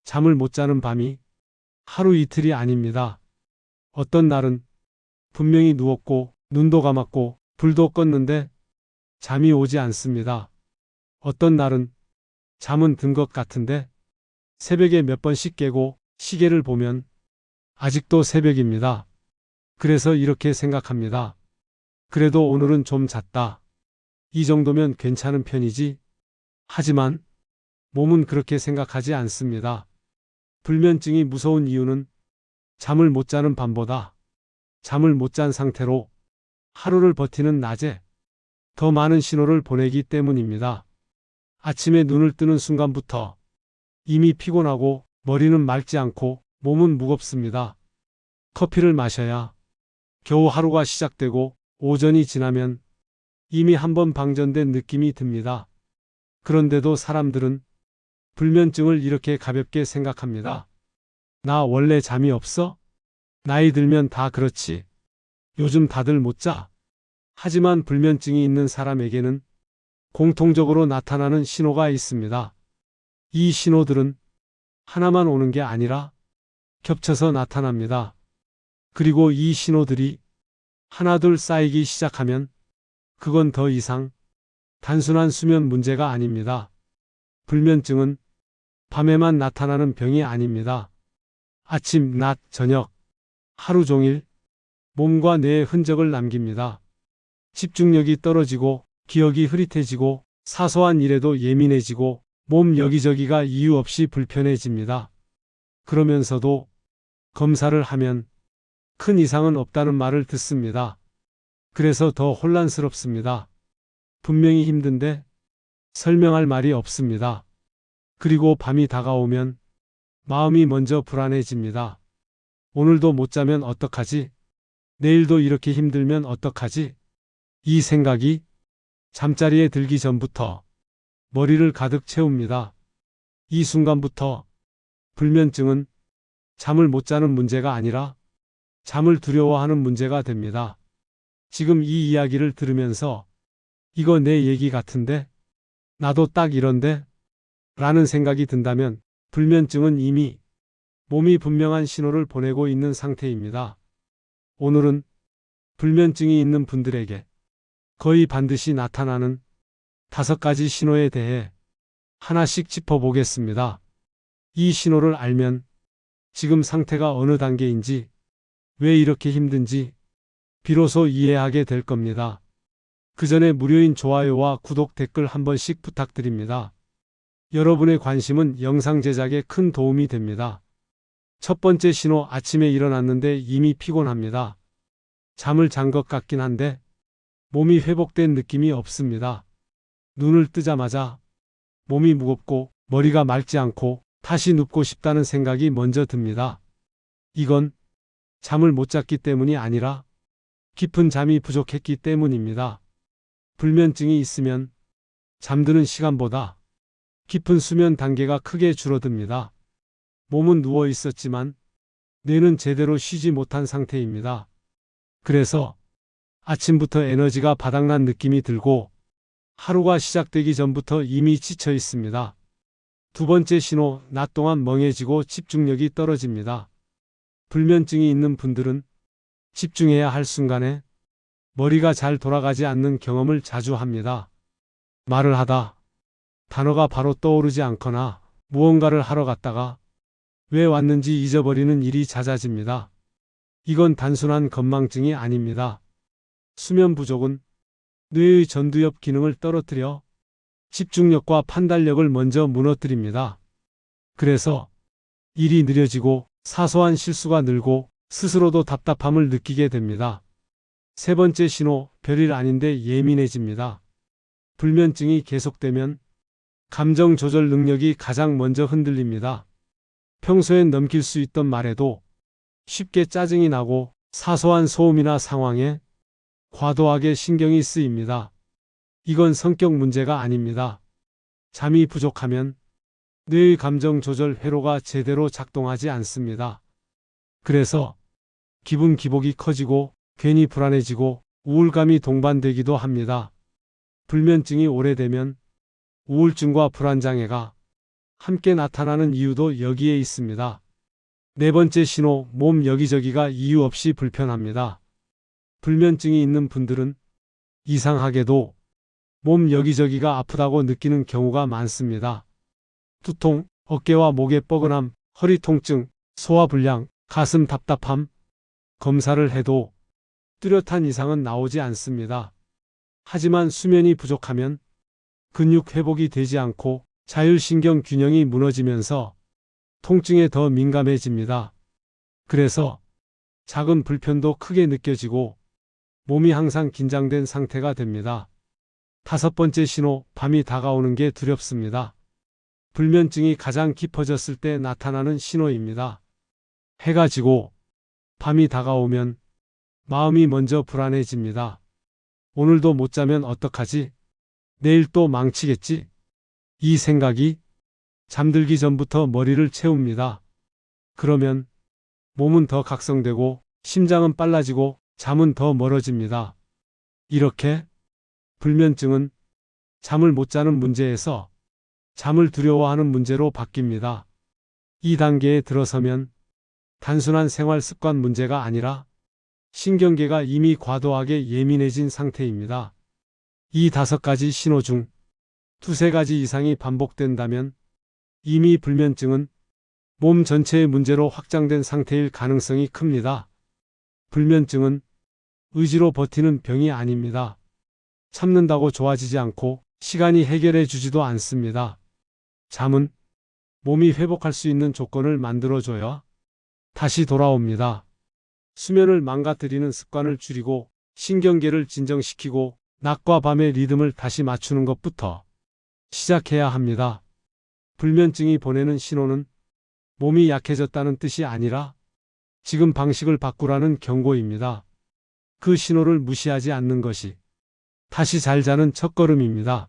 잠을 못 자는 밤이 하루 이틀이 아닙니다. 어떤 날은 분명히 누웠고 눈도 감았고 불도 껐는데 잠이 오지 않습니다. 어떤 날은 잠은 든 것 같은데 새벽에 몇 번씩 깨고 시계를 보면 아직도 새벽입니다. 그래서 이렇게 생각합니다. 그래도 오늘은 좀 잤다. 이 정도면 괜찮은 편이지. 하지만 몸은 그렇게 생각하지 않습니다. 불면증이 무서운 이유는 잠을 못 자는 밤보다 잠을 못 잔 상태로 하루를 버티는 낮에 더 많은 신호를 보내기 때문입니다. 아침에 눈을 뜨는 순간부터 이미 피곤하고 머리는 맑지 않고 몸은 무겁습니다. 커피를 마셔야 겨우 하루가 시작되고 오전이 지나면 이미 한 번 방전된 느낌이 듭니다. 그런데도 사람들은 불면증을 이렇게 가볍게 생각합니다. 나 원래 잠이 없어? 나이 들면 다 그렇지. 요즘 다들 못 자. 하지만 불면증이 있는 사람에게는 공통적으로 나타나는 신호가 있습니다. 이 신호들은 하나만 오는 게 아니라 겹쳐서 나타납니다. 그리고 이 신호들이 하나둘 쌓이기 시작하면 그건 더 이상 단순한 수면 문제가 아닙니다. 불면증은 밤에만 나타나는 병이 아닙니다. 아침, 낮, 저녁, 하루 종일 몸과 뇌에 흔적을 남깁니다. 집중력이 떨어지고 기억이 흐릿해지고 사소한 일에도 예민해지고 몸 여기저기가 이유 없이 불편해집니다. 그러면서도 검사를 하면 큰 이상은 없다는 말을 듣습니다. 그래서 더 혼란스럽습니다. 분명히 힘든데 설명할 말이 없습니다. 그리고 밤이 다가오면 마음이 먼저 불안해집니다. 오늘도 못 자면 어떡하지? 내일도 이렇게 힘들면 어떡하지? 이 생각이 잠자리에 들기 전부터 머리를 가득 채웁니다. 이 순간부터 불면증은 잠을 못 자는 문제가 아니라 잠을 두려워하는 문제가 됩니다. 지금 이 이야기를 들으면서 이거 내 얘기 같은데? 나도 딱 이런데? 라는 생각이 든다면 불면증은 이미 몸이 분명한 신호를 보내고 있는 상태입니다. 오늘은 불면증이 있는 분들에게 거의 반드시 나타나는 5가지 신호에 대해 하나씩 짚어보겠습니다. 이 신호를 알면 지금 상태가 어느 단계인지, 왜 이렇게 힘든지 비로소 이해하게 될 겁니다. 그 전에 무료인 좋아요와 구독, 댓글 한 번씩 부탁드립니다. 여러분의 관심은 영상 제작에 큰 도움이 됩니다. 첫 번째 신호, 아침에 일어났는데 이미 피곤합니다. 잠을 잔 것 같긴 한데 몸이 회복된 느낌이 없습니다. 눈을 뜨자마자 몸이 무겁고 머리가 맑지 않고 다시 눕고 싶다는 생각이 먼저 듭니다. 이건 잠을 못 잤기 때문이 아니라 깊은 잠이 부족했기 때문입니다. 불면증이 있으면 잠드는 시간보다 깊은 수면 단계가 크게 줄어듭니다. 몸은 누워 있었지만 뇌는 제대로 쉬지 못한 상태입니다. 그래서 아침부터 에너지가 바닥난 느낌이 들고 하루가 시작되기 전부터 이미 지쳐 있습니다. 두 번째 신호, 낮 동안 멍해지고 집중력이 떨어집니다. 불면증이 있는 분들은 집중해야 할 순간에 머리가 잘 돌아가지 않는 경험을 자주 합니다. 말을 하다 단어가 바로 떠오르지 않거나 무언가를 하러 갔다가 왜 왔는지 잊어버리는 일이 잦아집니다. 이건 단순한 건망증이 아닙니다. 수면 부족은 뇌의 전두엽 기능을 떨어뜨려 집중력과 판단력을 먼저 무너뜨립니다. 그래서 일이 느려지고 사소한 실수가 늘고 스스로도 답답함을 느끼게 됩니다. 세 번째 신호, 별일 아닌데 예민해집니다. 불면증이 계속되면 감정 조절 능력이 가장 먼저 흔들립니다. 평소엔 넘길 수 있던 말에도 쉽게 짜증이 나고 사소한 소음이나 상황에 과도하게 신경이 쓰입니다. 이건 성격 문제가 아닙니다. 잠이 부족하면 뇌의 감정 조절 회로가 제대로 작동하지 않습니다. 그래서 기분 기복이 커지고 괜히 불안해지고 우울감이 동반되기도 합니다. 불면증이 오래되면 우울증과 불안장애가 함께 나타나는 이유도 여기에 있습니다. 네 번째 신호, 몸 여기저기가 이유 없이 불편합니다. 불면증이 있는 분들은 이상하게도 몸 여기저기가 아프다고 느끼는 경우가 많습니다. 두통, 어깨와 목의 뻐근함, 허리 통증, 소화불량, 가슴 답답함. 검사를 해도 뚜렷한 이상은 나오지 않습니다. 하지만 수면이 부족하면 근육 회복이 되지 않고 자율신경 균형이 무너지면서 통증에 더 민감해집니다. 그래서 작은 불편도 크게 느껴지고 몸이 항상 긴장된 상태가 됩니다. 다섯 번째 신호, 밤이 다가오는 게 두렵습니다. 불면증이 가장 깊어졌을 때 나타나는 신호입니다. 해가 지고 밤이 다가오면 마음이 먼저 불안해집니다. 오늘도 못 자면 어떡하지? 내일 또 망치겠지? 이 생각이 잠들기 전부터 머리를 채웁니다. 그러면 몸은 더 각성되고 심장은 빨라지고 잠은 더 멀어집니다. 이렇게 불면증은 잠을 못 자는 문제에서 잠을 두려워하는 문제로 바뀝니다. 이 단계에 들어서면 단순한 생활 습관 문제가 아니라 신경계가 이미 과도하게 예민해진 상태입니다. 이 5가지 신호 중 2~3가지 이상이 반복된다면 이미 불면증은 몸 전체의 문제로 확장된 상태일 가능성이 큽니다. 불면증은 의지로 버티는 병이 아닙니다. 참는다고 좋아지지 않고 시간이 해결해 주지도 않습니다. 잠은 몸이 회복할 수 있는 조건을 만들어줘야 다시 돌아옵니다. 수면을 망가뜨리는 습관을 줄이고 신경계를 진정시키고 낮과 밤의 리듬을 다시 맞추는 것부터 시작해야 합니다. 불면증이 보내는 신호는 몸이 약해졌다는 뜻이 아니라 지금 방식을 바꾸라는 경고입니다. 그 신호를 무시하지 않는 것이 다시 잘 자는 첫걸음입니다.